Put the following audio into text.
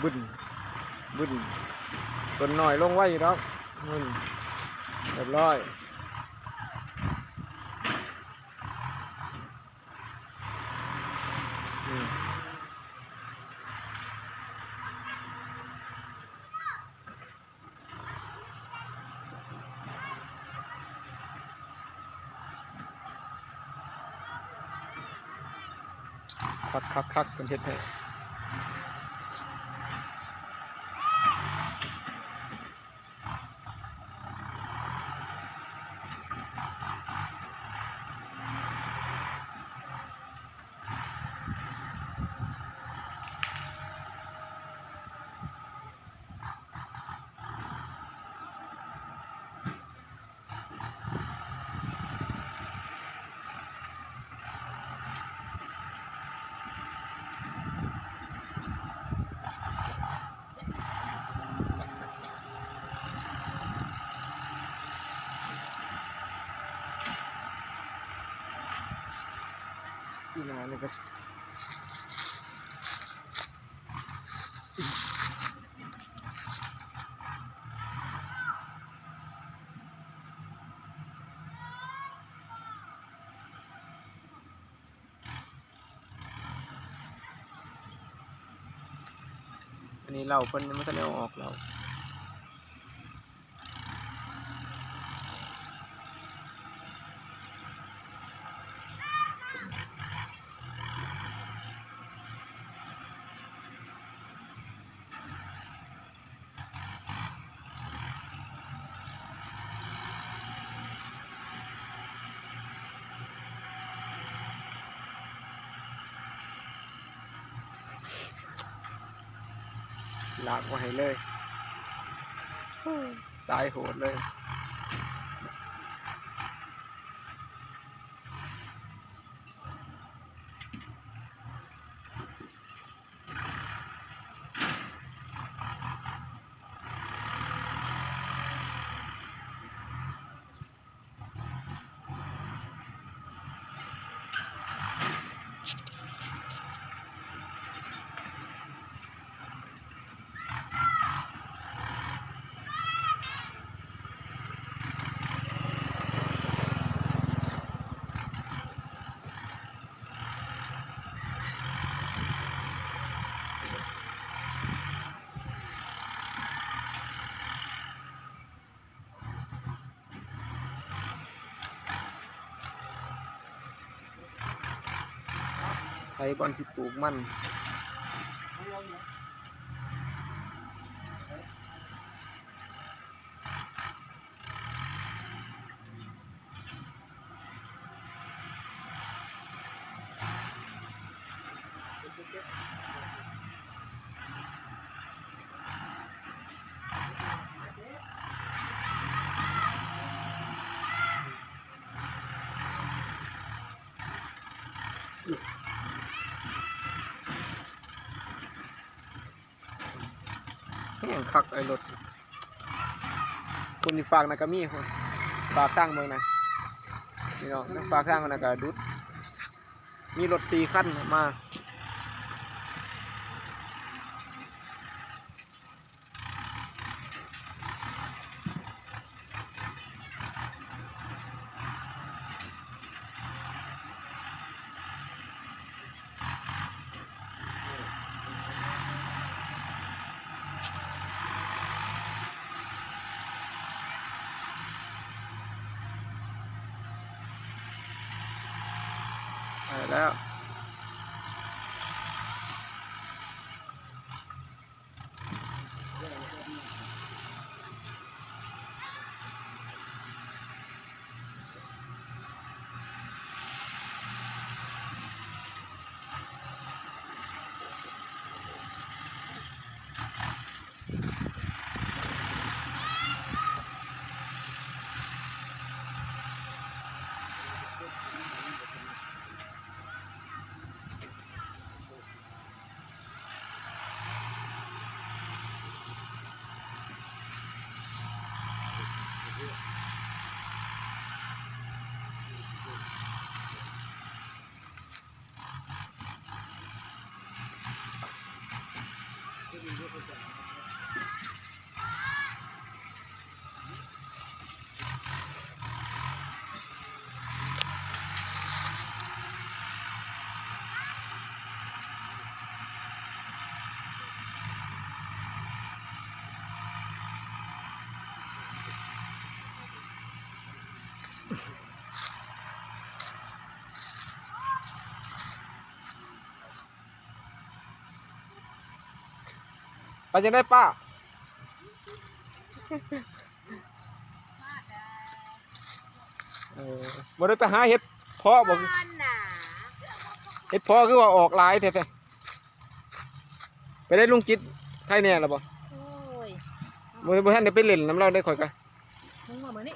บึ้นบึ้นต้นหน่อยลงไว้อยู่แล้วเรียบร้อยคักเป็นเฮ็ดให้ที่นาเนี่ยก็อันนี้เราเพิ่นยังไม่ทันเอาออกเราลากมาให้เลยตายโหดเลยไทยบอลสิปลูกมันแห้งคักไอ้รถคุณฝากนะก็มีคนฝากข้างเมืองนะนี่เนาะฝากข้างนะก็ดุดมีรถ4 คันมาแล้ว ไปยังได้ป้าบ่ได้ไปหาเห็ดเพาะบ่เห็ดเพาะคือว่าออกหลายแท้ๆไปได้ลุงจิตใครเนี่ยล่ะบ่ โอ้ย บ่ทันได้ไปเล่นน้ำเราได้ข่อยกะ มึงมาเหมือนนี่